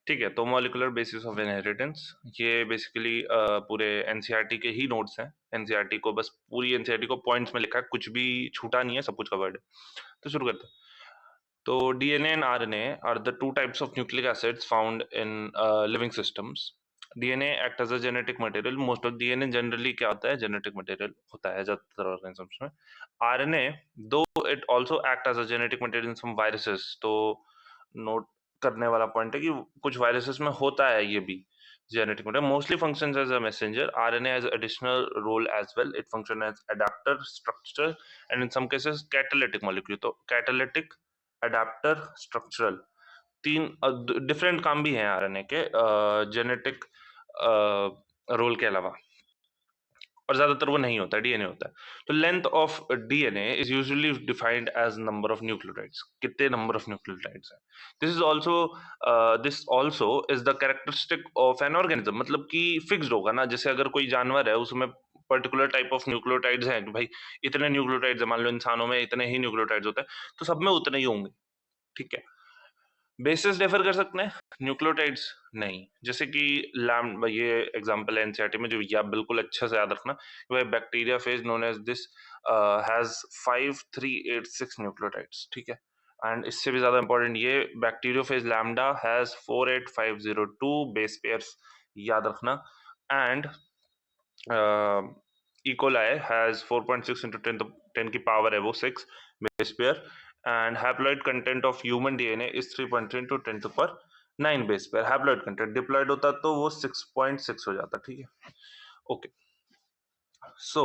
ठीक है, तो मॉलिक्यूलर बेसिस ऑफ इनहेरिटेंस ये बेसिकली पूरे एनसीईआरटी के ही नोट्स हैं। एनसीईआरटी को बस पूरी एनसीईआरटी को पॉइंट्स में लिखा है, कुछ भी छूटा नहीं है, सब कुछ कवर्ड है। तो शुरू करते हैं। तो DNA and RNA are the two types of nucleic acids found in living systems. DNA act as a genetic material. Most of DNA generally क्या होता है, जेनेटिक मटेरियल होता है ज्यादातर ऑर्गेनिजम्स में। RNA though it also act as a genetic material in some viruses. तो note करने वाला पॉइंट है कि कुछ वायरसेस में होता है ये भी genetic material. Mostly functions as a messenger. RNA has additional role as well. It function as adapter, structure and in some cases catalytic molecule. तो कैटालिटिक, अडैप्टर, स्ट्रक्चरल, तीन डिफरेंट काम भी हैं आरएनए के जेनेटिक रोल के अलावा, और ज्यादातर वो नहीं होता है, डीएनए होता है। तो length of DNA is usually defined as number of nucleotides. कितने नंबर ऑफ न्यूक्लियोटाइड्स हैं। This also is the characteristic of an organism. मतलब कि फिक्स्ड होगा ना, जैसे अगर कोई जानवर है उसमें पर्टिकुलर टाइप ऑफ न्यूक्लियोटाइड्स हैं कि भाई इतने न्यूक्लियोटाइड्स, मान लो इंसानों में इतने ही न्यूक्लियोटाइड्स होते हैं, तो सब में उतने ही होंगे। ठीक है। बेसिस डिफर कर सकते हैं, न्यूक्लियोटाइड्स नहीं। जैसे कि लैम, ये एग्जांपल है एनसीईआरटी में, जो ये आप बिल्कुल अच्छे से याद रखना। वह bacteria phage known as this has 5386 nucleotides. ठीक है। एंड इससे भी ज्यादा इंपॉर्टेंट, ये bacteriophage lambda has 48502 base pairs, याद रखना। एंड इकोलाई हैज 4.6 into 10 की पावर है वो 6 base pair. And haploid content of human DNA is 3.3 into 10 to power 9 base pair. Haploid content diploid होता तो वो 6.6 हो जाता। ठीक है। Okay, so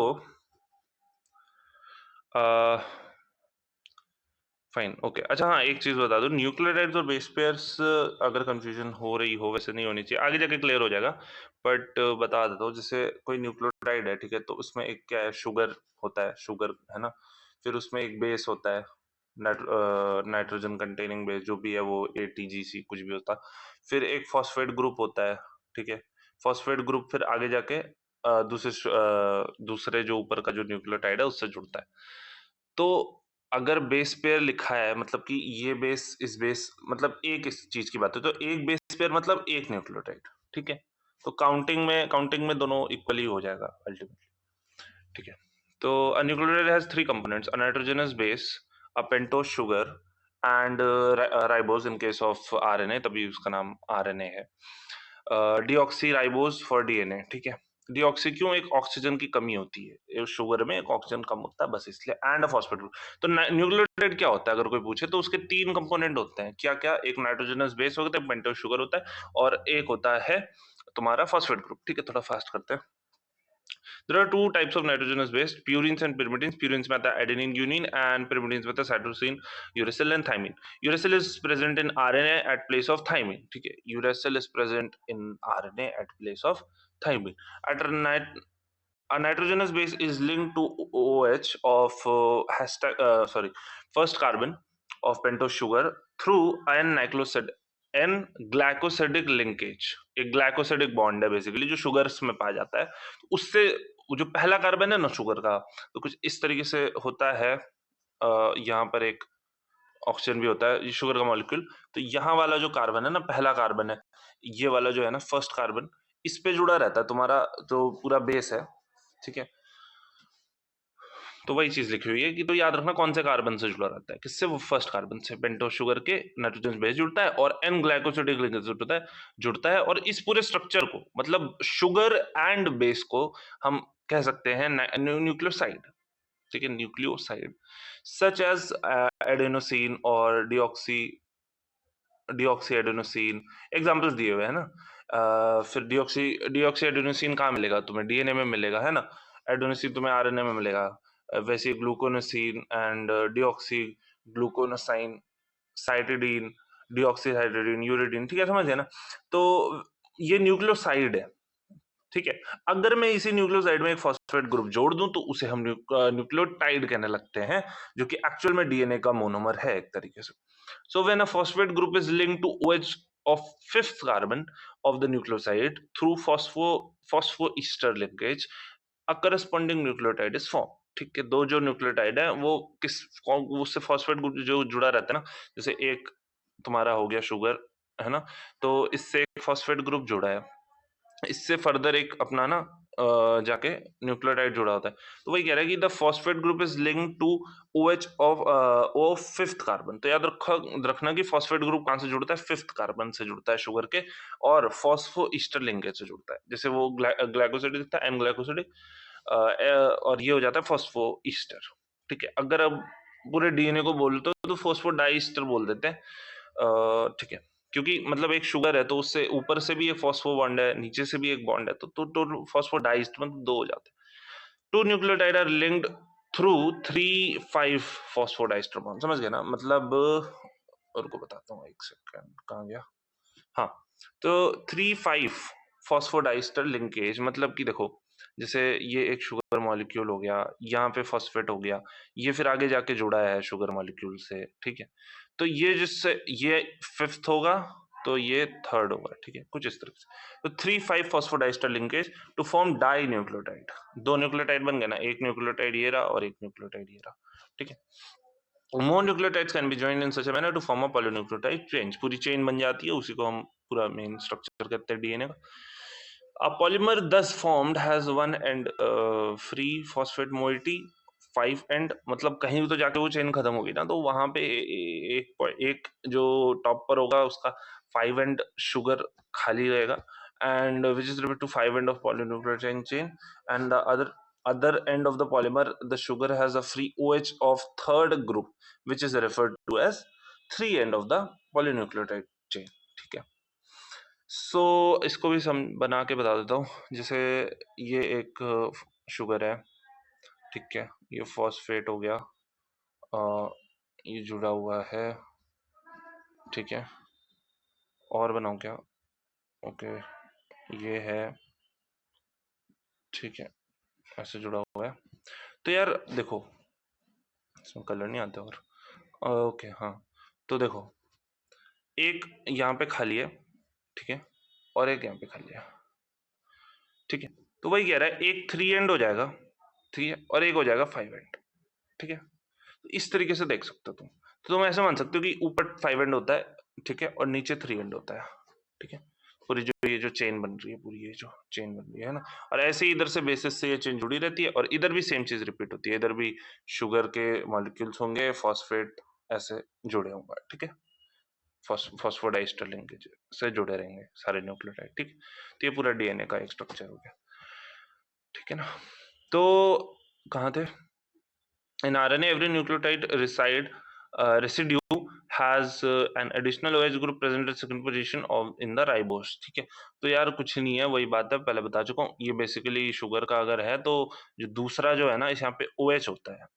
fine, okay. अच्छा हाँ, एक चीज बता दो, न्यूक्लियोटाइड्स और बेस पेयर्स अगर कंफ्यूजन हो रही हो, वैसे नहीं होनी चाहिए, आगे जाके क्लियर हो जाएगा, बट बता देता हूँ। जैसे कोई न्यूक्लियोटाइड है, ठीक है, तो उसमें एक क्या है, शुगर होता है, शुगर है ना। फिर उसमें एक बेस होता है, नाइट्रोजन कंटेनिंग बेस, जो भी है वो एटीजीसी कुछ भी होता है। फिर एक फॉस्फेट ग्रुप होता है। ठीक है। फॉस्फेट ग्रुप फिर आगे जाके दूसरे जो ऊपर का जो न्यूक्लियोटाइड है उससे जुड़ता है। तो अगर बेस पेयर लिखा है, मतलब कि ये बेस, इस बेस, मतलब एक इस चीज की बात है, तो एक बेस पेयर मतलब एक न्यूक्लियोटाइड। ठीक है। तो काउंटिंग में दोनों इक्वली हो जाएगा अल्टीमेटली। ठीक है। तो a nucleotide has three components: a nitrogenous base, a pentose sugar, and ribose in case of RNA, तभी उसका नाम RNA है। Deoxy ribose for DNA. ठीक है। डीऑक्सी क्यों, एक ऑक्सीजन की कमी होती है शुगर में, एक ऑक्सीजन कम होता है, बस इसलिए। And phosphate group. तो न्यूक्लियोटाइड क्या होता है अगर कोई पूछे, तो उसके तीन कंपोनेंट होते हैं। क्या क्या? एक नाइट्रोजनस बेस होता है, पेंटोस शुगर होता है, और एक होता है तुम्हारा फॉस्फेट ग्रुप। ठीक है, थोड़ा फास्ट करते हैं। There are two types of nitrogenous base, purines and pyrimidines. Purines में आता है adenine, guanine, and pyrimidines में आता है cytosine, uracil and thymine. Uracil is present in RNA at place of thymine. ठीक है, uracil is present in RNA at place of thymine. At a nitrogenous base is linked to OH of first carbon of pentose sugar through n glycosidic linkage. एक glycosidic bond है basically, जो sugars में पाया जाता है। तो उससे वो जो पहला कार्बन है ना शुगर का, तो कुछ इस तरीके से होता है। यहाँ पर एक ऑक्सीजन भी होता है, ये शुगर का मॉलिक्यूल। तो यहाँ वाला जो कार्बन है ना, पहला कार्बन है, ये वाला जो है ना फर्स्ट कार्बन, इस पे जुड़ा रहता है तुम्हारा जो पूरा बेस है। ठीक है। तो वही चीज लिखी हुई है कि, तो याद रखना कौन से कार्बन से जुड़ा रहता है, किससे? वो फर्स्ट कार्बन से, पेंटोस शुगर के नाइट्रोजन बेस जुड़ता है, और एन ग्लाइकोसिडिक लिंकेज जुड़ता है। और इस पूरे स्ट्रक्चर को, मतलब शुगर एंड बेस को, हम कह सकते हैं न्यूक्लियोसाइड। ठीक है, न्यूक्लियोसाइड सच एज एडेनोसिन और डिऑक्सी एडेनोसिन, एग्जाम्पल्स दिए हुए हैं ना। फिर डिऑक्सी एडेनोसिन कहाँ मिलेगा तुम्हें? डीएनए में मिलेगा, है ना। एडेनोसिन तुम्हें आरएनए में मिलेगा। वैसे ग्लूकोनोसिन एंड डिऑक्सी ग्लूकोनोसाइन, साइटिडीन, डिऑक्सीसाइटिडीन, यूरिडीन। ठीक है, समझ गए ना। तो ये न्यूक्लियोसाइड है। ठीक है। अगर मैं इसी न्यूक्लियोसाइड में एक फॉस्फेट ग्रुप जोड़ दूं, तो उसे हम न्यूक्लियोटाइड कहने लगते हैं, जो कि एक्चुअल में डीएनए का मोनोमर है एक तरीके से। So when a phosphate group is linked to OH of fifth carbon of the nucleoside through phosphoester linkage, a corresponding nucleotide is formed. ठीक है, दो जो न्यूक्लियोटाइड है वो उससे फॉस्फेट ग्रुप जो जुड़ा रहता है ना, जैसे एक तुम्हारा हो गया शुगर है ना? तो इससे एक फॉस्फेट ग्रुप जुड़ा है। इससे फर्दर एक अपना ना जाके न्यूक्लियोटाइड जुड़ा होता है। तो वही कह रहा है कि the phosphate group is linked to OH of fifth carbon. तो याद रखना कि फॉस्फेट ग्रुप कहाँ से जुड़ता है? फिफ्थ कार्बन से जुड़ता है शुगर के, और फॉस्फो ईस्टर लिंकेज से जुड़ता है। जैसे वो ग्लाइकोसाइड दिखता है, एन ग्लाइकोसाइड, और ये हो जाता है फॉस्फो ईस्टर। ठीक है, अगर अब पूरे डीएनए को बोलते हो तो फॉस्फोडाइस्टर बोल देते हैं। ठीक है, क्योंकि मतलब एक शुगर है तो उससे ऊपर से भी एक फॉस्फो बॉन्ड है, नीचे से भी एक बॉन्ड है, तो फॉस्फोडाइस्ड मतलब दो हो जाते हैं। Two nucleotide are linked through 3,5 phosphodiester bond. समझ गए ना? मतलब और को बताता हूँ, एक सेकंड, कहाँ गया? हाँ, तो 3,5 फॉस्फोडाइस्टर लिंकेज मतलब कि देखो, जैसे ये एक शुगर मॉलिक्यूल हो गया, यहाँ पे फॉस्फेट हो गया, ये फिर आगे जाके जुड़ा है शुगर मॉलिक्यूल से। ठीक है, तो ये जिससे ये फिफ्थ होगा तो ये थर्ड होगा। ठीक है, कुछ इस तरह से। तो 3,5 phosphodiester linkage to form dinucleotide. दो न्यूक्लियोटाइड बन गए ना, एक न्यूक्लियोटाइड ये रहा और एक न्यूक्लियोटाइड ये रहा। ठीक है, more nucleotides can be joined in such a manner to form a polynucleotide chain। पूरी चेन बन जाती है, उसी को हम पूरा मेन स्ट्रक्चर कहते हैं डीएनए का। A polymer thus formed has one end free phosphate moiety, 5 end, मतलब कहीं भी तो जाके वो चेन खत्म होगी ना, तो वहां पे एक जो टॉप पर होगा उसका 5 end शुगर खाली रहेगा, and which is related to 5 end of polynucleotide chain, and the other end of the polymer the sugar has a free OH of third group, which is referred to as 3 end of the polynucleotide chain। ठीक है, सो इसको भी सम बना के बता देता हूँ। जैसे ये एक शुगर है, ठीक है, ये फॉस्फेट हो गया, ये जुड़ा हुआ है। ठीक है, और बनाऊँ क्या? ओके, ये है, ठीक है, ऐसे जुड़ा हुआ है। तो यार देखो, इसमें कलर नहीं आते, और ओके हाँ, तो देखो एक यहाँ पे खाली है, ठीक है, और एक यहाँ पे खाली है। ठीक है, तो वही कह रहा है एक 3 एंड हो जाएगा, ठीक है, और एक हो जाएगा 5 एंड। ठीक है, तो इस तरीके से देख सकते हो तुम। तो तुम ऐसे मान सकते हो कि ऊपर 5 एंड होता है, ठीक है, और नीचे 3 एंड होता है। ठीक है, पूरी जो ये जो चेन बन रही है, पूरी ये जो चेन बन रही है ना, और ऐसे ही इधर से बेसिस से ये चेन जुड़ी रहती है, और इधर भी सेम चीज रिपीट होती है। इधर भी शुगर के मॉलिक्यूल्स होंगे, फॉस्फेट ऐसे जुड़े होंगे। ठीक है, फॉस्फोडाइस्टर लिंकेज से जुड़े रहेंगे सारे न्यूक्लियोटाइड। ठीक, तो ये पूरा डीएनए का एक स्ट्रक्चर हो गया। ठीक है ना? तो कहाँ थे? In RNA, every nucleotide residue has an additional OH group present at second position of in the ribose। ठीक है, तो यार कुछ नहीं है, वही बात है, पहले बता चुका हूँ। ये बेसिकली शुगर का अगर है तो जो दूसरा जो है ना, इस यहाँ पे OH होता है।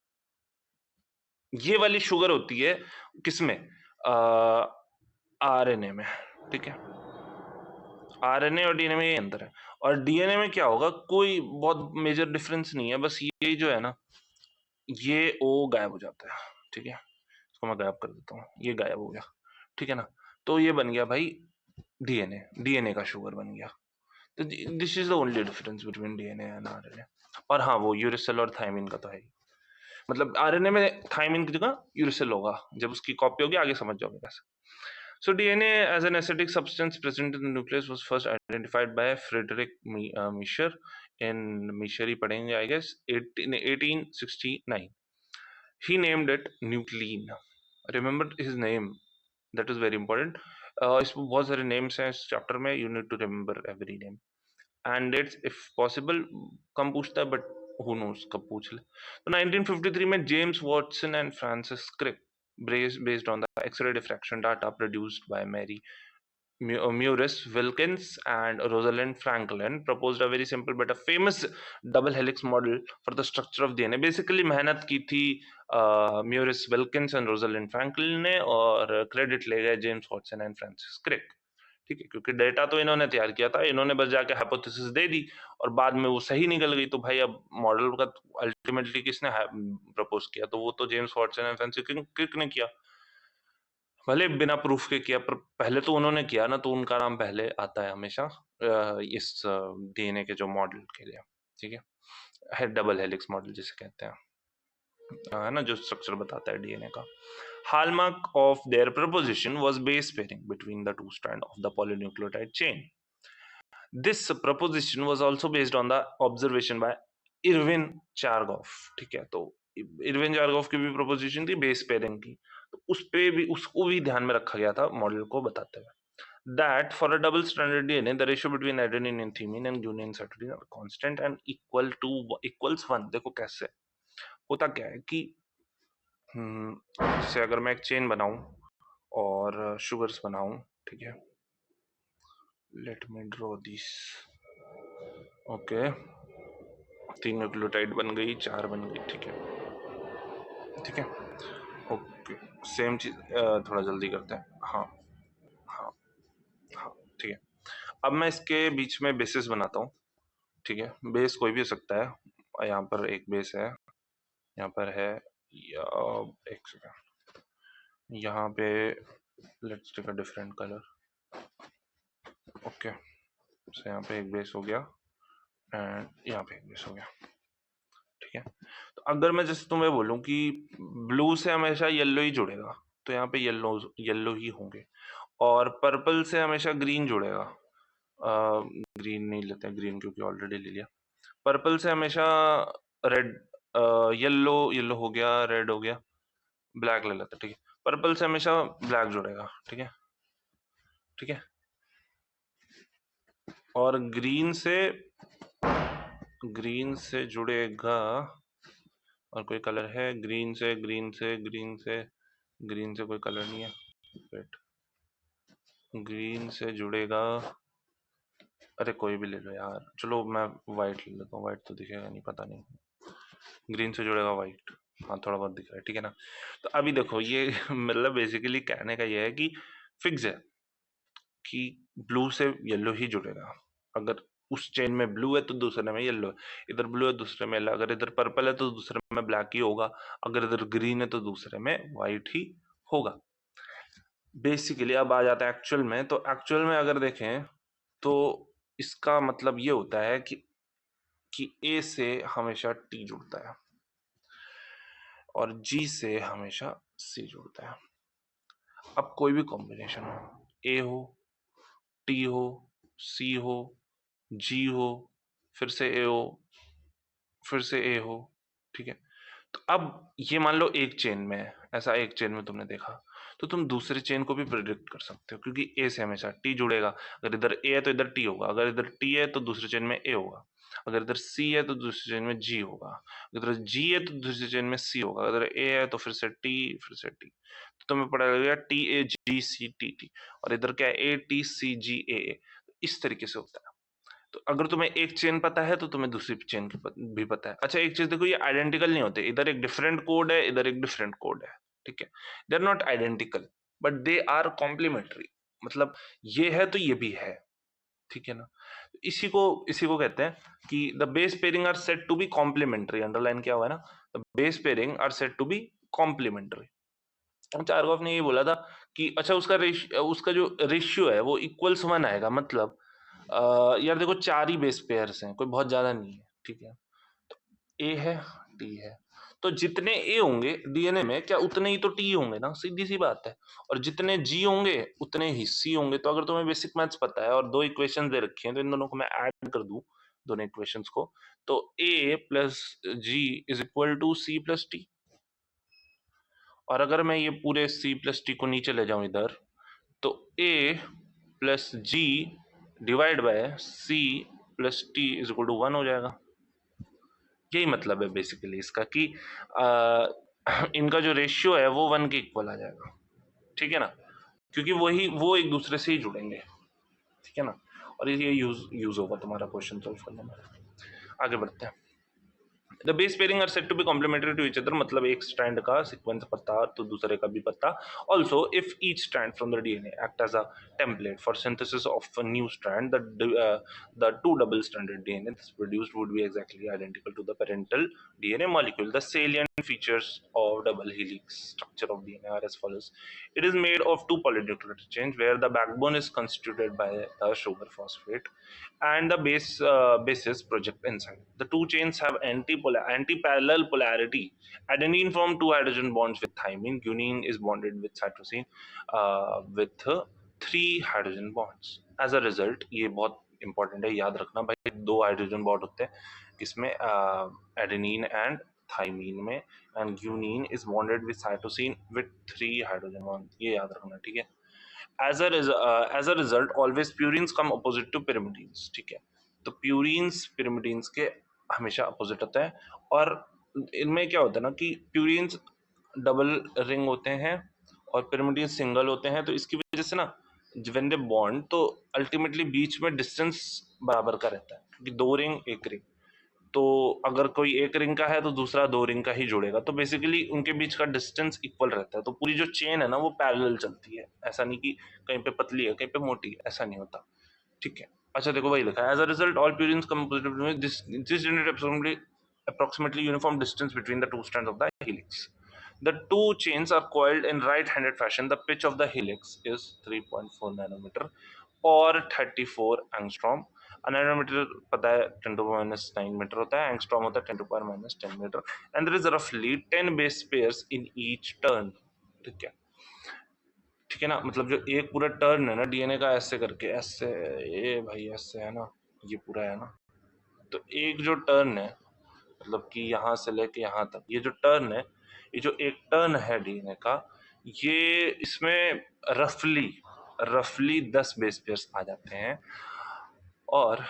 ये वाली शुगर होती है किसमें? RNA में। ठीक है, RNA और डीएनए में ये अंतर है। और डीएनए में क्या होगा, कोई बहुत मेजर डिफरेंस नहीं है, बस ये जो है ना, ये ओ गायब हो जाता है। ठीक है, इसको मैं गायब कर देता हूँ, ये गायब हो गया। ठीक है ना, तो ये बन गया भाई डीएनए, डीएनए का शुगर बन गया। तो this is the only difference between DNA and RNA. और हाँ, वो यूरिसिल और थायमिन का तो है ही। मतलब आरएनए में थायमिन की जगह यूरिसिल होगा, जब उसकी कॉपी होगी आगे समझ जाओगे कैसे। So DNA as an acidic substance present in the nucleus was first identified by Friedrich Miescher in Miescher ही पढ़ेंगे I guess 1869। He named it nuclein। Remember his name, that is very important। इसमें बहुत सारे names हैं इस chapter में, you need to remember every name and dates if possible। कम पूछता है but who knows कब पूछ ले। तो 1953 में James Watson and Francis Crick, based on the X-ray diffraction data produced by Mary Maurice Wilkins and Rosalind Franklin, proposed a very simple but a famous double helix model for the structure of DNA। Basically मेहनत की थी Maurice Wilkins and Rosalind Franklin ने, और credit ले गए James Watson and Francis Crick. ठीक है, क्योंकि डेटा तो इन्होंने तैयार किया था, इन्होंने बस जाके हाइपोथेसिस दे दी और बाद में वो सही निकल गई। तो भाई अब मॉडल का अल्टीमेटली किसने प्रपोज किया? तो वो तो James Watson and Francis Crick ने किया, भले बिना प्रूफ के किया, पर पहले तो उन्होंने किया ना, तो उनका नाम पहले आता है हमेशा इस डीएनए के जो मॉडल के लिए। ठीक है डबल हेलिक्स मॉडल जिसे कहते हैं, है ना, जो स्ट्रक्चर बताता है डीएनए का। Hallmark of their proposition was base pairing between the two strands of the polynucleotide chain. This proposition was also based on the observation by Erwin Chargaff. ठीक है, तो इरविन चारगॉफ की भी प्रोपोजिशन थी बेस पेयरिंग की, तो उस पे भी उसको भी ध्यान में रखा गया था मॉडल को बताते हुए. That for a double stranded DNA, the ratio between adenine and thymine and guanine and cytosine are constant and equals 1. देखो कैसे होता क्या है कि जैसे अगर मैं एक चेन बनाऊं और शुगर्स बनाऊं, ठीक है, let me draw this. Okay, 3 nucleotide बन गई, 4 बन गई. ठीक है, ठीक है, ओके. सेम चीज थोड़ा जल्दी करते हैं. हाँ हाँ हाँ, ठीक है. अब मैं इसके बीच में बेसिस बनाता हूँ. ठीक है, बेस कोई भी हो सकता है. यहाँ पर एक बेस है, यहाँ पर है, एक सेकेंड, यहाँ पे let's take a different colour. Okay, so यहाँ पे एक बेस हो गया एंड यहाँ पे एक बेस हो गया. ठीक है, तो अगर मैं जैसे तुम्हें बोलूँ कि ब्लू से हमेशा येलो ही जुड़ेगा, तो यहाँ पे येलो ही होंगे, और पर्पल से हमेशा ग्रीन जुड़ेगा. ग्रीन नहीं लेते हैं, ग्रीन क्योंकि ऑलरेडी ले लिया. पर्पल से हमेशा रेड, येलो हो गया, रेड हो गया, ब्लैक ले लेते हैं. ठीक है, पर्पल से हमेशा ब्लैक जुड़ेगा. ठीक है, ठीक है, और ग्रीन से जुड़ेगा, और कोई कलर है ग्रीन से कोई कलर नहीं है. वेट, ग्रीन से जुड़ेगा, अरे कोई भी ले लो यार, चलो मैं वाइट ले लेता हूँ. वाइट तो दिखेगा नहीं, पता नहीं. ग्रीन से जुड़ेगा वाइट, हाँ थोड़ा बहुत दिख रहा है. ठीक है ना, तो अभी देखो ये मतलब बेसिकली कहने का ये है कि फिक्स है कि ब्लू से येलो ही जुड़ेगा. अगर उस चेन में ब्लू है तो दूसरे में येलो है, इधर ब्लू है दूसरे में येलो, अगर इधर पर्पल है तो दूसरे में ब्लैक ही होगा, अगर इधर ग्रीन है तो दूसरे में व्हाइट ही होगा. बेसिकली अब आ जाता है एक्चुअल में. तो एक्चुअल में अगर देखें तो इसका मतलब ये होता है कि ए से हमेशा टी जुड़ता है और जी से हमेशा सी जुड़ता है. अब कोई भी कॉम्बिनेशन हो, ए हो, टी हो, सी हो, जी हो, फिर से ए हो, फिर से ए हो. ठीक है, तो अब ये मान लो एक चेन में है, ऐसा एक चेन में तुमने देखा, तो तुम दूसरे चेन को भी प्रिडिक्ट कर सकते हो, क्योंकि ए से हमेशा टी जुड़ेगा. अगर इधर ए है तो इधर टी होगा, अगर इधर टी है तो दूसरे चेन में ए होगा, अगर इधर सी है तो दूसरे चेन में जी होगा, अगर जी है तो दूसरे चेन में सी होगा, अगर ए है तो फिर से टी, फिर से टी. तो तुम्हें पता लगेगा T A G C T T, और इधर क्या है, ए टी सी जी ए. इस तरीके से होता है. तो अगर तुम्हें एक चेन पता है तो तुम्हें दूसरी चेन भी पता है. अच्छा, एक चीज देखो, ये आइडेंटिकल नहीं होते, इधर एक डिफरेंट कोड है, इधर एक डिफरेंट कोड है. ठीक है, they are not identical but they are complementary. मतलब ये है तो ये भी है. ठीक है ना, इसी को कहते हैं कि the base pairing are said to be complementary. Underline क्या हुआ है ना, the base pairing are said to be complementary. Chargaff ने ये बोला था कि अच्छा उसका जो रेशियो है वो इक्वल्स 1 आएगा. मतलब यार देखो, 4 ही बेस पेयर्स हैं, कोई बहुत ज्यादा नहीं है. ठीक है, तो ए है, टी है, तो जितने ए होंगे डीएनए में, क्या उतने ही तो टी होंगे ना, सीधी सी बात है. और जितने जी होंगे उतने ही सी होंगे. तो अगर तुम्हें बेसिक मैथ्स पता है और दो इक्वेशन दे रखी हैं, तो इन दोनों को मैं ऐड कर दूं, दोनों इक्वेशंस को, तो A plus G is equal to C plus T. और अगर मैं ये पूरे c प्लस टी को नीचे ले जाऊं इधर, तो a plus G divide by c plus T is equal to 1 हो जाएगा. यही मतलब है बेसिकली इसका कि इनका जो रेशियो है वो 1 के इक्वल आ जाएगा. ठीक है ना, क्योंकि वो एक दूसरे से ही जुड़ेंगे. ठीक है ना, और ये यूज होगा तुम्हारा क्वेश्चन सॉल्व करने में. आगे बढ़ते हैं. The base pairing are said to be complementary to each other. मतलब एक स्ट्रैंड का सीक्वेंस पता तो दूसरे का भी पता. Also if each strand from the DNA act as a template for synthesis of a new strand, the two double stranded DNA that's produced would be exactly identical to the parental DNA molecule. The salient features of double helix structure of DNA are as follows. It is made of two polynucleotide chains where the backbone is constituted by the sugar phosphate and the bases project inside. The two chains have anti-parallel polarity. Adenine form 2 hydrogen bonds with thymine. Guanine is bonded with cytosine with 3 hydrogen bonds. As a result, ये बहुत important है, याद रखना भाई, 2 hydrogen bond होते हैं किसमें, adenine and thymine में, and guanine is bonded with cytosine with 3 hydrogen bond, ये याद रखना, ठीक है। As a result always purines come opposite to pyrimidines, ठीक है। तो प्यूरिन्स पिरिमिडीन्स के हमेशा अपोजिट होता है, और इनमें क्या होता है ना कि प्यूरिन्स डबल रिंग होते हैं और पिरिमिडीन्स सिंगल होते हैं, तो इसकी वजह से ना व्हेन दे बॉन्ड तो अल्टीमेटली बीच में डिस्टेंस बराबर का रहता है, क्योंकि 2 रिंग 1 रिंग, तो अगर कोई 1 रिंग का है तो दूसरा 2 रिंग का ही जुड़ेगा, तो बेसिकली उनके बीच का डिस्टेंस इक्वल रहता है, तो पूरी जो चेन है ना वो पैरेलल चलती है, ऐसा नहीं कि कहीं पे पतली है कहीं पे मोटी है, ऐसा नहीं होता, ठीक है। अच्छा देखो वही लिखा है, as a result all purines come positive, this generate approximately uniform distance between the two strands of the helix. The two chains are coiled in right-handed fashion. The pitch of the helix is 3.4 nanometer और 34 angstrom. Nanometre पता है 10⁻⁹ metre होता है, angstrom होता है 10⁻⁻10 metre, and there is रफली 10 base pairs in each turn, ठीक है, ठीक है ना। मतलब जो एक पूरा टर्न है ना डीएनए का, ऐसे करके, ऐसे, ये भाई ऐसे है ना, ये पूरा है ना, तो एक जो टर्न है, मतलब कि यहाँ से लेके यहाँ तक, ये जो टर्न है, ये जो एक टर्न है डीएनए का, ये इसमें रफली रफली 10 बेस पेयर्स आ जाते हैं, और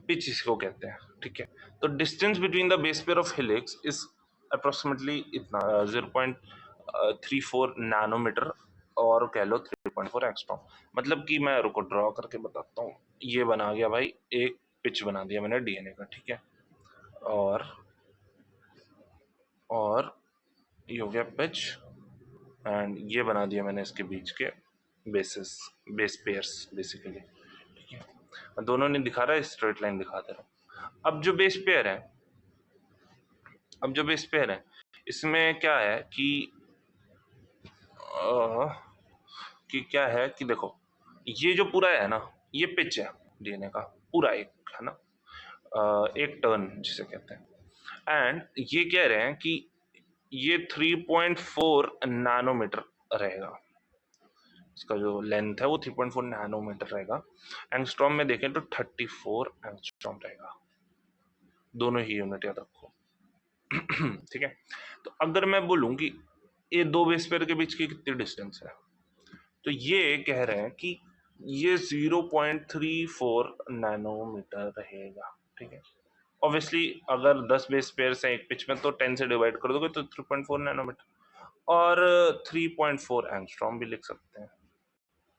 पिच इसको कहते हैं, ठीक है। तो distance between the base pair of helix is approximately इतना 0.34 नैनोमीटर, और कह लो 3.4 एंगस्ट्रॉम। मतलब कि मैं रुको ड्रॉ करके बताता हूँ, ये बना गया भाई, एक पिच बना दिया मैंने डीएनए का, ठीक है, और ये हो गया पिच, एंड ये बना दिया मैंने इसके बीच के बेस पेयर्स बेसिकली, ठीक है। दोनों ने दिखा रहा है, स्ट्रेट लाइन दिखा दे रहा हूँ। अब जो बेस पेयर है इसमें क्या है कि क्या है कि देखो, ये जो पूरा है ना, ये पिच है डीएनए का पूरा, एक है ना, एक टर्न जिसे कहते हैं, एंड ये कह रहे हैं कि ये 3.4 नैनोमीटर रहेगा, इसका जो लेंथ है वो 3.4 नैनोमीटर रहेगा। एंगस्ट्रॉम में देखें तो 34 एंगस्ट्रॉम रहेगा, दोनों ही यूनिट याद रखो। ठीक है। तो अगर मैं बोलूं कि ये 2 बेस पेयर के बीच की कितनी डिस्टेंस है, तो ये कह रहे हैं कि ये 0.34 नैनोमीटर रहेगा, ठीक है। ऑब्वियसली अगर 10 बेस पेयर हैं एक पिच में, तो 10 से डिवाइड कर दोगे तो 3.4 नैनोमीटर, और 3.4 एंगस्ट्रॉम भी लिख सकते हैं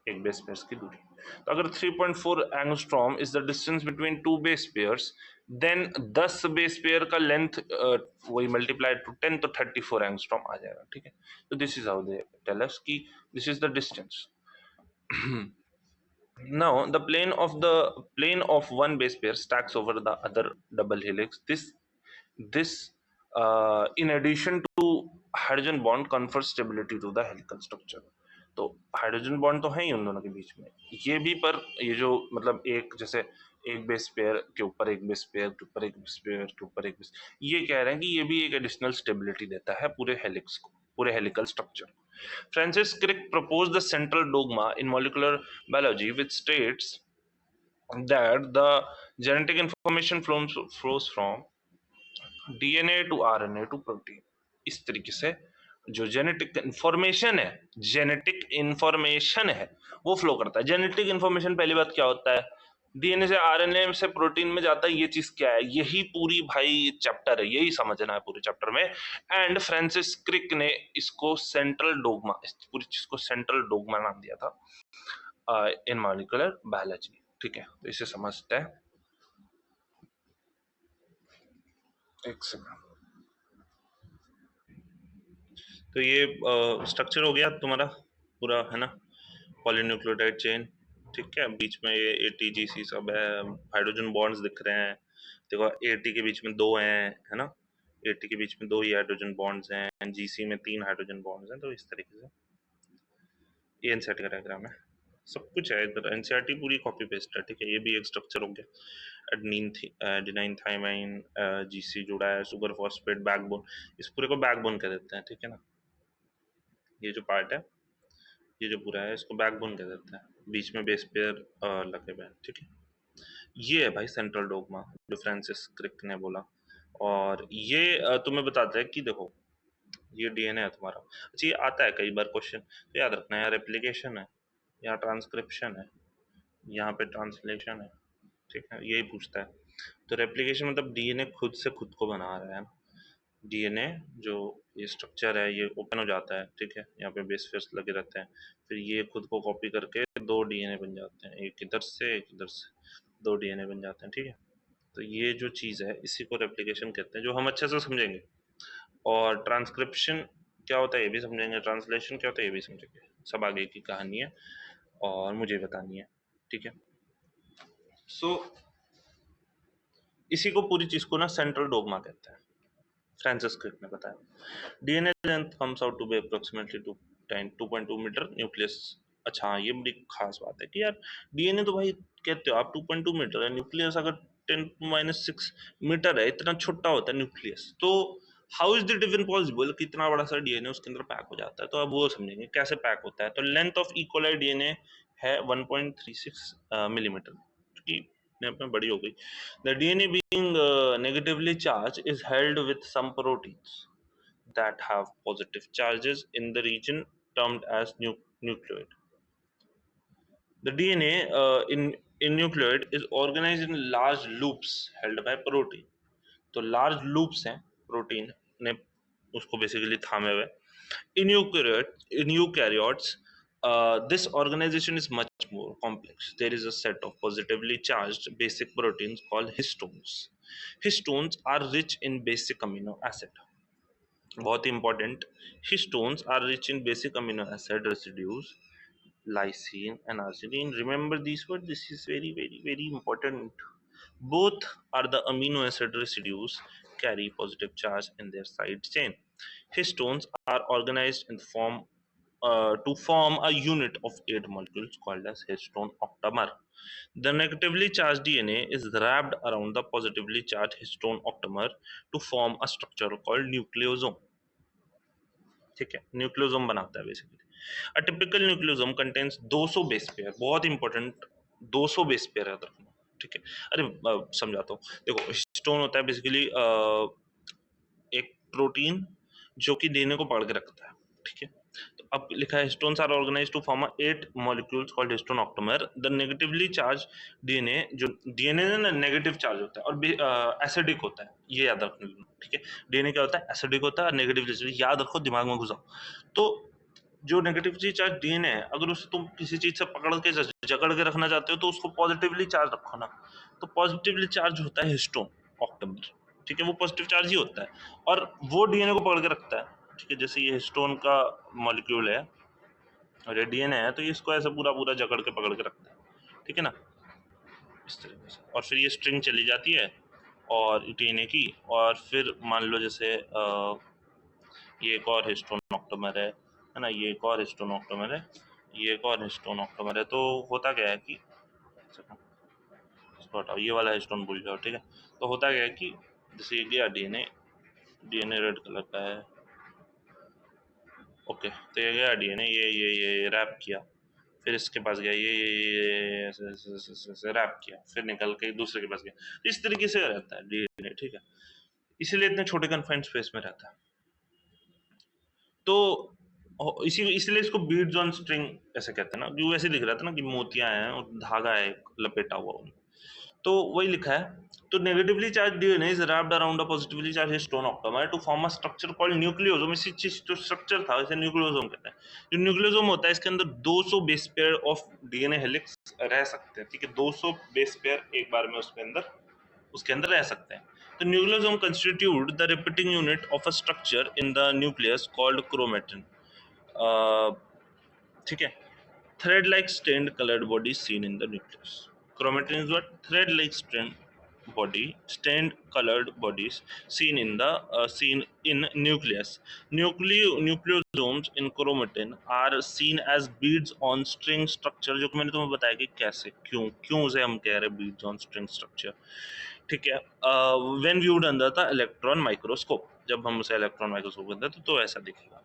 एक बेस पेयर्स की दूरी। तो अगर 3.4 angstrom is the distance between 2 base pairs, then 10 base pair का लेंथ वही मल्टीप्लाइड टू 10, तो 34 एंगस्ट्रॉम आ जाएगा, ठीक है। तो this is how they tell us कि this is the distance. Now the plane of one base pair stacks over the other double helix. This in addition to hydrogen bond confers stability to the helical structure. तो hydrogen bond तो है ही उन दोनों के बीच में, ये भी, पर ये जो मतलब एक जैसे एक बेस पेयर के ऊपर एक बेस पेयर के ऊपर एक बेस पेयर के ऊपर एक बेस, ये कह रहे हैं कि ये भी एक एडिशनल स्टेबिलिटी देता है पूरे हेलिक्स को, पूरे helical structure. Francis Crick proposed the central dogma in molecular biology, which states that the genetic information flows from DNA to RNA to protein। इस तरीके से जो जेनेटिक इंफॉर्मेशन है वो फ्लो करता है। जेनेटिक इंफॉर्मेशन पहली बात क्या होता है, डीएनए से आरएनए से प्रोटीन में जाता है, ये चीज क्या है, यही पूरी भाई चैप्टर है, यही समझना है पूरे चैप्टर में। एंड फ्रांसिस क्रिक ने इसको सेंट्रल डोगमा, इस पूरी चीज को सेंट्रल डोगमा नाम दिया था इन मॉलिक्यूलर बायोलॉजी, ठीक है। तो इसे समझते हैं, एक सेकंड। तो ये स्ट्रक्चर हो गया तुम्हारा पूरा, है ना, पॉलीन्यूक्लियोटाइड चेन, ठीक है। बीच में ये ATGC सब है, हाइड्रोजन बॉन्ड्स दिख रहे हैं, देखो AT के बीच में 2 हैं, है ना, AT के बीच में 2 ही हाइड्रोजन बॉन्ड्स हैं, GC में 3 हाइड्रोजन बॉन्ड्स हैं। तो इस तरीके से ये इनसेट का डायग्राम है। सब कुछ है इधर, एनसीईआरटी पूरी कॉपी पेस्ट है, ठीक है। ये भी एक स्ट्रक्चर हो गया, एडेनाइन थाइमाइन, जीसी जुड़ा है, सुगर फॉस्फेट, बैकबोन, इस पूरे को बैकबोन कह देते हैं, ठीक है ना। ये जो पार्ट है, ये जो पूरा है, इसको बैकबोन कह देते हैं, बीच में बेस पेयर लगे हुए हैं, ठीक है। ये है भाई सेंट्रल डोगमा, जो फ्रांसिस क्रिक ने बोला। और ये तुम्हें बताता है कि देखो, ये डीएनए है तुम्हारा। अच्छा, ये आता है कई बार क्वेश्चन, तो याद रखना है, रेप्लिकेशन है, यहाँ ट्रांसक्रिप्शन है, यहाँ पे ट्रांसलेशन है, ठीक है, यही पूछता है। तो रेप्लिकेशन मतलब डीएनए खुद से खुद को बना रहा है। डीएनए जो ये स्ट्रक्चर है, ये ओपन हो जाता है, ठीक है, यहाँ पे बेस पेयर्स लगे रहते हैं, फिर ये खुद को कॉपी करके दो डीएनए बन जाते हैं, एक इधर से एक इधर से, दो डीएनए बन जाते हैं, ठीक है। तो ये जो चीज़ है, इसी को रेप्लिकेशन कहते हैं, जो हम अच्छे से समझेंगे। और ट्रांसक्रिप्शन क्या होता है ये भी समझेंगे, ट्रांसलेशन क्या होता है ये भी समझेंगे, सब आगे की कहानी है और मुझे बतानी है, ठीक है। सो इसी को, पूरी चीज़ को ना सेंट्रल डोगमा कहते हैं, फ्रांसिस क्रिक ने बताया। DNA length comes out to be approximately 2.2 metre, nucleus. अच्छा हाँ, ये बड़ी खास बात है कि यार डीएनए तो भाई कहते हो आप 2.2 मीटर है, न्यूक्लियस अगर 10⁻⁶ मीटर है, इतना छोटा होता है न्यूक्लियस, तो how is that even possible कि इतना बड़ा सा डीएनए उसके अंदर पैक हो जाता है। तो अब वो समझेंगे कैसे पैक होता है। तो लेंथ ऑफ इकोलाई डीएनए है 1.36 मिलीमीटर, की अपने बड़ी हो गई। The DNA being negatively charged is held with some proteins that have positive charges in the region termed as nucleoid. The DNA in nucleoid is organized in large loops held by protein. तो large loops हैं, protein ने उसको basically थामे हुए। In eukaryotes, this organization is much more complex. There is a set of positively charged basic proteins called histones. Histones are rich in basic amino acid. बहुत important, histones are rich in basic amino acid residues, lysine and arginine. Remember these words, this is very very very important. Both are the amino acid residues carry positive charge in their side chain. Histones are organized in form to form a unit of 8 molecules called as histone octamer. The negatively charged DNA is wrapped around the positively charged histone octamer to form a structure called nucleosome. ठीक है, nucleosome बनाता है basically. A typical nucleosome contains 200 base pair, बहुत important, 200 base pair याद रखना, ठीक है। अरे समझाता हूँ, देखो हिस्टोन होता है बेसिकली एक प्रोटीन जो कि डीएनए को पकड़ के रखता है, ठीक है। तो अब लिखा है histones are organized to form 8 molecules called histone octamer. The negatively charge DNA, जो डीएनए ना नेगेटिव चार्ज होता है और एसिडिक होता है, ये याद रखना, ठीक है। डीएनए क्या होता है, एसिडिक होता है और नेगेटिवली, याद रखो, दिमाग में घुसाओ। तो जो नेगेटिवली चार्ज डीएनए है, अगर उसे तुम किसी चीज से पकड़ के जकड़ के रखना चाहते हो तो उसको पॉजिटिवली चार्ज रखो ना। तो पॉजिटिवली चार्ज होता है हिस्टोन ऑक्टोमेर, ठीक है, वो पॉजिटिव चार्ज ही होता है और वो डीएनए को पकड़ के रखता है, ठीक है। जैसे ये हिस्टोन का मॉलिक्यूल है और ये डीएनए है, तो ये इसको ऐसे पूरा पूरा जकड़ के पकड़ के रखता है, ठीक है ना, इस तरीके से। और फिर ये स्ट्रिंग चली जाती है और डीएनए की, और फिर मान लो जैसे ये एक और हिस्टोन ऑक्टोमेर है ना, ये एक और हिस्टोन ऑक्टोमेर है, ये एक और हिस्टोन ऑक्टोमेर है। तो होता क्या है कि, इसको हटाओ, ये वाला हिस्टोन भूल जाओ, ठीक है। तो होता क्या है कि जैसे ये गया डीएनए, डीएनए रेड कलर का है, ओके, तो ये गया डीएनए, ये रैप किया, फिर इसके पास गया, ये ऐसे रैप किया, फिर निकल के दूसरे के पास गया। इस तरीके से रहता है डीएनए, ठीक है, इसीलिए इतने छोटे कन्फाइंड स्पेस में रहता है। तो इसलिए इसको बीड्स ऑन स्ट्रिंग ऐसे कहते हैं ना, कि वैसे दिख रहा था ना कि मोतियां हैं और धागा है लपेटा हुआ उनमें। तो वही लिखा है। तो negatively charge DNA is wrapped around a positively charge histone octamer to form a structure called nucleosome. इसी चीज जो स्ट्रक्चर था इसे न्यूक्लियोसोम कहते हैं। जो न्यूक्लियोसोम होता है, इसके अंदर 200 base pair of DNA helix रह सकते हैं, ठीक है, 200 बेस पेयर एक बार में उसके अंदर रह सकते हैं। तो nucleosome constitute the repeating unit of a structure in the nucleus called chromatin, ठीक है। Thread like stained coloured body seen in the nucleus. Chromatin is what, thread like stained body, stained colored bodies seen in nucleus. Nucleosomes in chromatin are seen as beads on string structure, जो कि मैंने तुम्हें बताया कि कैसे, क्यों उसे हम कह रहे हैं beads on string structure, ठीक है। When viewed under the electron microscope, जब हम उसे इलेक्ट्रॉन माइक्रोस्कोप करते हैं तो ऐसा दिखेगा।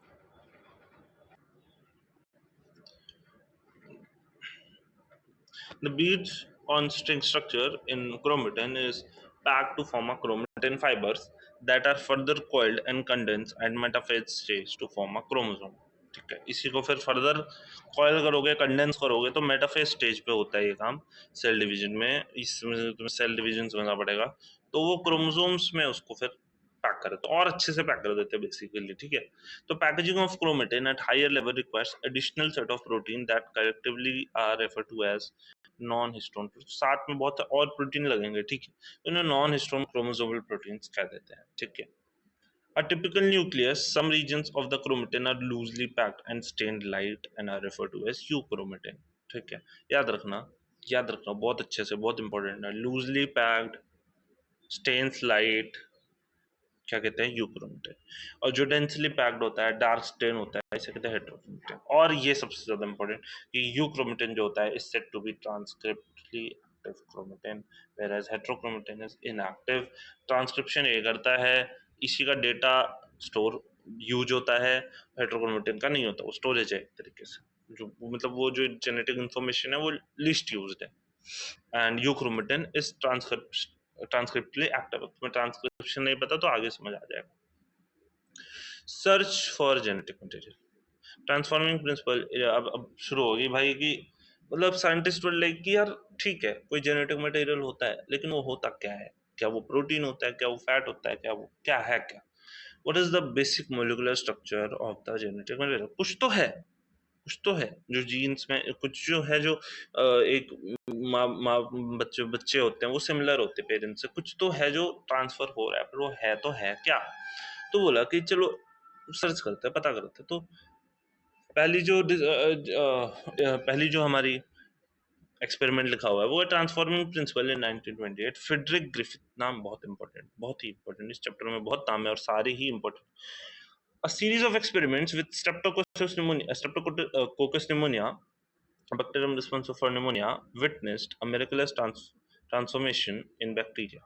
The beads on string structure in chromatin is packed to form a chromatin fibers that are further coiled and condensed at metaphase stage to form a chromosome। ठीक है, इसी को फिर फर्दर कॉयल करोगे, कंडेंस करोगे, तो मेटाफेज स्टेज पे होता है ये काम सेल डिवीजन में। इसमें तुम्हें सेल डिवीजन समझना पड़ेगा। तो वो क्रोमोसोम्स में उसको फिर पैक कर देते, और अच्छे से पैक कर देते हैं बेसिकली, ठीक है। तो packaging of chromatin at higher level requires additional set of protein that collectively are referred to as non histone. साथ में बहुत और प्रोटीन लगेंगे, ठीक है, तो इन्हें नॉन हिस्टोन क्रोमोसोमल प्रोटीन्स कह देते हैं, ठीक है। A typical nucleus, some regions of the chromatin are loosely packed and stained light and are referred to as euchromatin, ठीक है। याद रखना, याद रखना बहुत अच्छे से, बहुत इंपॉर्टेंट है। लूजली पैक्ड, स्टेन्स लाइट, क्या कहते हैं, यूक्रोमेटिन। और जो डेंसली पैक्ड होता है, डार्क स्टेन होता है, इसे कहते हैं हेट्रोक्रोमेटिन। और ये सबसे ज्यादा इंपॉर्टेंट कि यूक्रोमेटिन जो होता है is said to be transcriptionally active chromatin, whereas heterochromatin is inactive. Transcription ये करता है, इसी का डेटा स्टोर यूज होता है, हेट्रोक्रोमेटिन का नहीं होता, वो स्टोरेज है एक तरीके से, जो मतलब वो जो जेनेटिक इंफॉर्मेशन है वो लिस्ट यूज्ड है। And euchromatin is transcriptionally active. तुम्हें ट्रांसक्रिप्शन नहीं पता तो आगे समझ आ जाएगा। Search for genetic material, transforming principle. अब शुरू होगी भाई कि मतलब साइंटिस्ट विल लाइक कि यार ठीक है, कोई जेनेटिक मटेरियल होता है, लेकिन वो होता क्या है? क्या वो प्रोटीन होता है? क्या वो फैट होता है? क्या वो क्या है? क्या what is the basic molecular structure of the genetic material? कुछ तो है, कुछ तो है जो जीन्स में, कुछ जो है जो एक माँ बच्चे बच्चे होते हैं वो सिमिलर होते हैं पेरेंट्स से, कुछ तो है जो ट्रांसफर हो रहा है, पर वो है तो है क्या? तो बोला कि चलो सर्च करते हैं, पता करते हैं। तो पहली जो हमारी एक्सपेरिमेंट लिखा हुआ है वो है ट्रांसफॉर्मिंग प्रिंसिपल इन 1928। फ्रेडरिक ग्रिफिथ, नाम बहुत इंपॉर्टेंट, बहुत ही इंपॉर्टेंट, इस चैप्टर में बहुत नाम है और सारे ही important. A series of experiments with Streptococcus pneumonia, a bacterium responsible for pneumonia, witnessed a miraculous transformation in bacteria.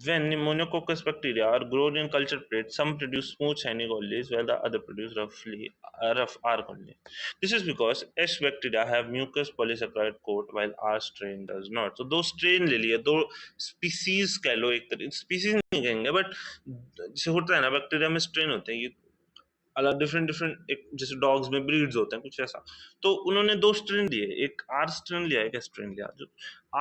When pneumococcus bacteria are grown in culture plates, some produce smooth shiny colonies while the other produce rough R colonies. This is because S bacteria have mucus polysaccharide coat while R strain does not. So दो strain ले लिए, दो species कह लो, एक तरह species नहीं कहेंगे, but जैसे होता है ना बैक्टीरिया में strain होते हैं, ये अलग डिफरेंट डिफरेंट, एक जैसे डॉग्स में ब्रीड्स होते हैं कुछ ऐसा। तो उन्होंने दो स्ट्रेन लिए, एक आर स्ट्रेन लिया, एक एस स्ट्रेन लिया। जो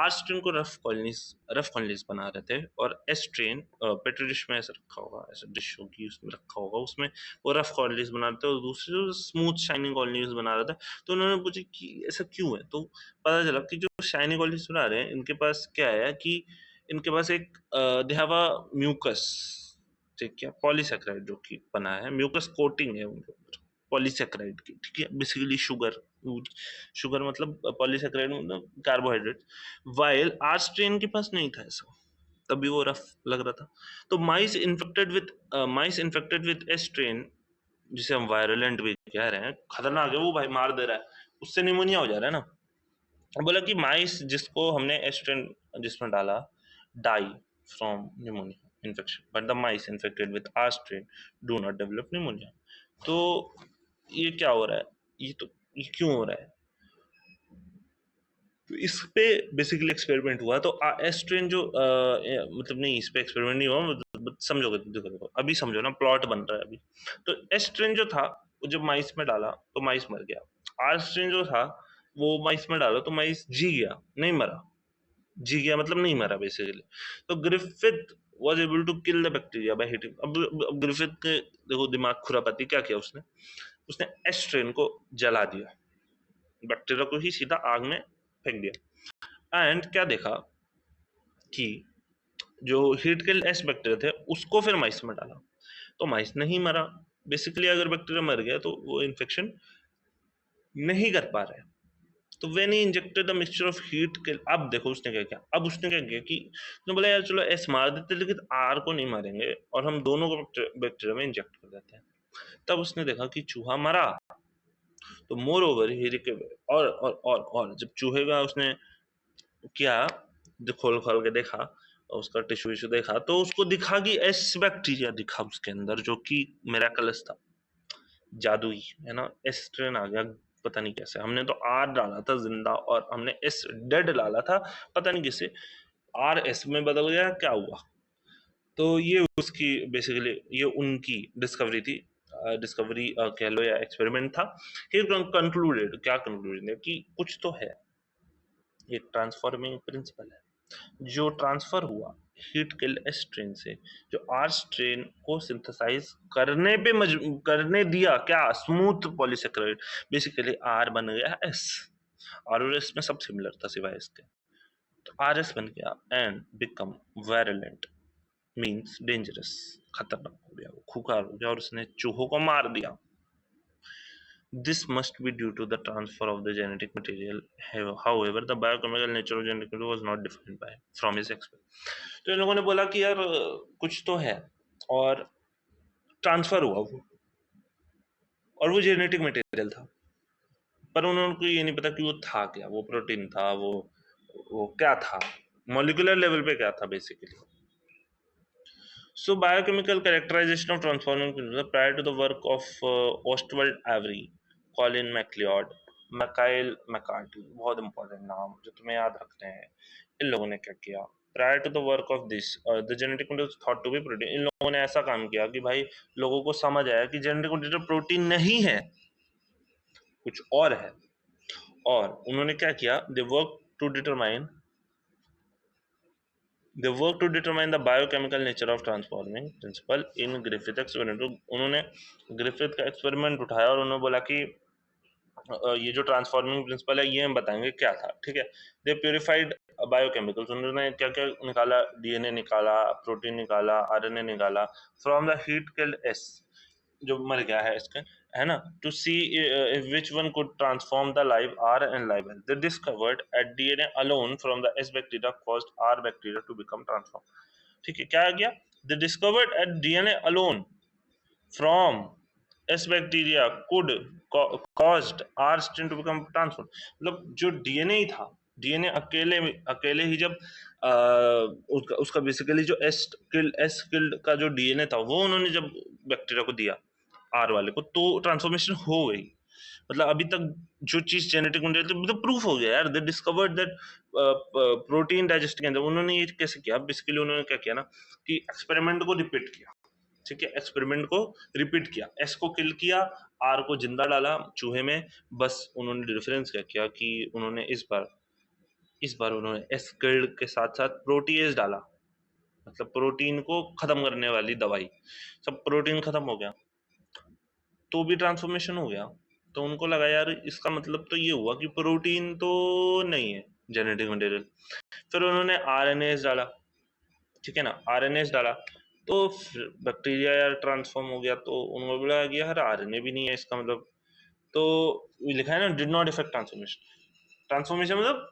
आर स्ट्रेन को रफ कॉलोनीज बना रहे थे, और एस स्ट्रेन पेट्री डिश में ऐसे रखा होगा, ऐसे डिश होगी उसमें रखा होगा, उसमें वो रफ कॉलोनीज बना रहे थे, और दूसरे जो स्मूथ शाइनिंग कॉलोनीज बना रहे थे। तो उन्होंने पूछा कि ऐसा क्यों है? तो पता चला कि जो शाइनिंग कॉलोनीज बना रहे हैं इनके पास क्या है कि इनके पास एक दे हैव अ म्यूकस, ठीक है, पॉलीसेक्राइड जो कि बना है, म्यूकस कोटिंग है उनके ऊपर पॉलीसेक्राइड की, ठीक है, बेसिकली शुगर। शुगर मतलब पॉलीसेक्राइड मतलब कार्बोहाइड्रेट। वाइल आर स्ट्रेन के पास नहीं था ऐसा, तभी वो रफ लग रहा था। तो माइस इन्फेक्टेड विद ए स्ट्रेन, जिसे हम वायरलेंट भी कह रहे हैं, खतरनाक है वो भाई, मार दे रहा है, उससे निमोनिया हो जा रहा है ना। बोला कि माइस जिसको हमने एस्ट्रेन जिसमें डाला, die from pneumonia infection, but the mice infected with R strain do not develop pneumonia। तो ये क्या हो रहा है? ये क्यों हो रहा है? तो इस पे बेसिकली एक्सपेरिमेंट हुआ। तो एस स्ट्रेन जो मतलब नहीं, इस पे एक्सपेरिमेंट नहीं हुआ, समझोगे तो देखो, अभी समझो ना, प्लॉट बन रहा है अभी। तो एस स्ट्रेन जो था वो जब माइस में डाला तो माइस मर गया। आर स्ट्रेन जो था वो माइस में डाला तो माइस जी गया, नहीं मरा। जी गया मतलब नहीं मरा बेसिकली। तो Griffith was able to kill the bacteria by hitting। अब ग्रिफिथ के देखो दिमाग खुरापाती, क्या किया उसने? उसने एस स्ट्रेन को जला दिया, बैक्टीरिया को ही सीधा आग में फेंक दिया। एंड क्या देखा कि जो हीट किल एस बैक्टीरिया थे उसको फिर माइस में डाला, तो माइस नहीं मरा। बेसिकली अगर बैक्टीरिया मर गया तो वो इन्फेक्शन नहीं कर पा रहे, तो when he injected the mixture of heat kill, अब देखो उसने क्या किया, अब उसने क्या किया कि उसने बोला यार चलो एस मार देते लेकिन आर को नहीं मारेंगे और हम दोनों को बैक्टीरिया में इंजेक्ट कर देते हैं। तब उसने देखा कि चूहा मरा, तो मोर ओवर ही और जब चूहे का उसने किया, जो खोल खोल के देखा और उसका टिश्यू विश्यू देखा, तो उसको दिखा कि एस बैक्टीरिया दिखा उसके अंदर, जो कि मिराकलस था, जादुई, है ना। एस स्ट्रेन आ गया, पता नहीं कैसे। हमने तो आर डाला था जिंदा और हमने एस डेड डाला था, पता नहीं किसे आर एस में बदल गया, क्या हुआ। तो ये उसकी बेसिकली ये उनकी डिस्कवरी थी, डिस्कवरी कह लो या एक्सपेरिमेंट था। कंक्लूडेड, क्या कंक्लूडेड है कि कुछ तो है, ये ट्रांसफॉर्मिंग प्रिंसिपल है जो ट्रांसफर हुआ हीट किल एस स्ट्रेन से, जो आर स्ट्रेन को सिंथेसाइज करने पे करने दिया, क्या स्मूथ पॉलीसेकेराइड, बेसिकली आर बन गया एस। आर और एस में सब सिमिलर था सिवाय इसके। तो आर एस बन गया and become violent, means dangerous, खतरनाक हो गया, वो खुखार हो गया और उसने चूहों को मार दिया। This must be due to the transfer of the genetic material. However, the biochemical nature of genetic material was not defined by from his experiment. तो इन लोगों ने बोला कि यार कुछ तो है और ट्रांसफर हुआ वो, और वो जेनेटिक मटेरियल था, पर उनको ये नहीं पता कि वो था क्या, वो प्रोटीन था, वो क्या था, मॉलिक्यूलर लेवल पे क्या था basically. So biochemical characterization of transforming principles prior to the work of Ostwald Avery, Colin MacLeod, Mikhail McCarthy, बहुत इंपॉर्टेंट नाम जो तुम्हें याद रखते हैं। इन लोगों ने क्या किया, prior to the work of this the genetic material thought to be protein. इन लोगों ने ऐसा काम किया कि भाई लोगों को समझ आया कि जेनेटिक मटेरियल प्रोटीन नहीं है, कुछ और है। और उन्होंने क्या किया, they work to determine They work to determine the biochemical nature of transforming principle in Griffith experiment. उन्होंने ग्रिफिथ का एक्सपेरिमेंट उठाया और उन्होंने बोला कि ये जो ट्रांसफॉर्मिंग प्रिंसिपल है ये हम बताएंगे क्या था, ठीक है। दे प्योरिफाइड बायोकेमिकल्स, उन्होंने क्या क्या निकाला, डीएनए निकाला, प्रोटीन निकाला, आरएनए निकाला from the heat killed S, जो मर गया है इसके, है ना, to see which one could transform the live R and live L. They discovered at DNA alone from the S bacteria caused R bacteria to become transformed. ठीक है, क्या आ गया, they discovered at DNA alone from S bacteria could caused R strain to become transformed. मतलब जो DNA ही था, DNA अकेले ही जब उसका बेसिकली जो एस किल्ड का जो डीएनए था वो उन्होंने जब बैक्टीरिया को दिया आर वाले को, तो ट्रांसफॉर्मेशन हो गई। मतलब अभी तक जो चीज जेनेटिक मटेरियल थी मतलब प्रूफ हो गया यार, दे डिस्कवर्ड दैट प्रोटीन डाइजेस्ट के अंदर। उन्होंने ये कैसे किया, बेसिकली उन्होंने क्या किया ना कि एक्सपेरिमेंट को रिपीट किया, ठीक है, एक्सपेरिमेंट को रिपीट किया, एस को किल किया, आर को जिंदा डाला चूहे में। बस उन्होंने डिफरेंस क्या किया कि उन्होंने इस बार उन्होंने एस किल्ड के साथ साथ प्रोटीएज डाला, मतलब प्रोटीन को खत्म करने वाली दवाई। सब प्रोटीन खत्म हो गया तो भी ट्रांसफॉर्मेशन हो गया। तो उनको लगा यार इसका मतलब तो ये हुआ कि प्रोटीन तो नहीं है जेनेटिक मटेरियल। फिर उन्होंने आरएनएस डाला, ठीक है ना, आरएनएस डाला तो बैक्टीरिया यार ट्रांसफॉर्म हो गया। तो उन्होंने बोला कि यार आरएनए भी नहीं है इसका मतलब, तो लिखा है ना did not effect transformation. Transformation मतलब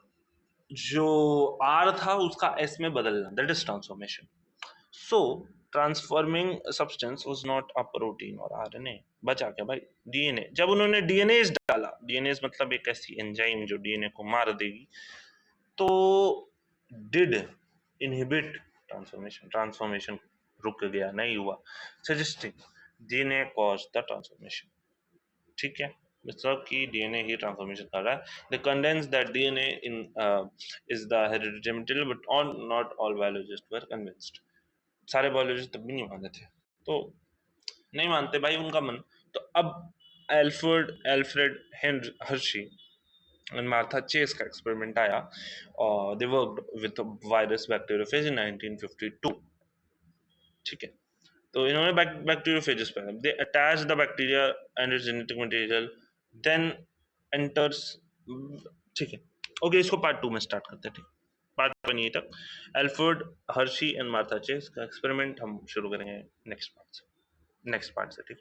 जो आर था उसका एस में बदलना, that is transformation. So transforming substance was not a protein और आरएनए, बचा क्या भाई, डीएनए। जब उन्होंने डीएनए डाला, डीएनए मतलब एक ऐसी एंजाइम जो डीएनए को मार देगी, तो डिड इनहिबिट ट्रांसफॉर्मेशन, ट्रांसफॉर्मेशन रुक गया, नहीं हुआ, suggesting DNA cause the transformation, ठीक है। मतलब कि डीएनए ही ट्रांसफॉर्मेशन कर रहा है। They condense that DNA in is the hereditary material but all not all biologist were convinced. सारे बायोलॉजिस्ट तब भी नहीं माने थे, तो नहीं मानते भाई उनका मन। तो अब Alfred Hershey and Martha Chase का एक्सपेरिमेंट आया और they worked with virus bacteriophage in 1952, ठीक है। तो इन्होंने बैक्टीरियोफेजेस पे they attach the bacteria and its genetic material then enters, ठीक है। ओके, इसको पार्ट 2 में स्टार्ट करते हैं, ठीक, पार्ट 1 यहीं तक। Alfred Hershey and Martha Chase का एक्सपेरिमेंट हम शुरू करेंगे नेक्स्ट पार्ट से, ठीक।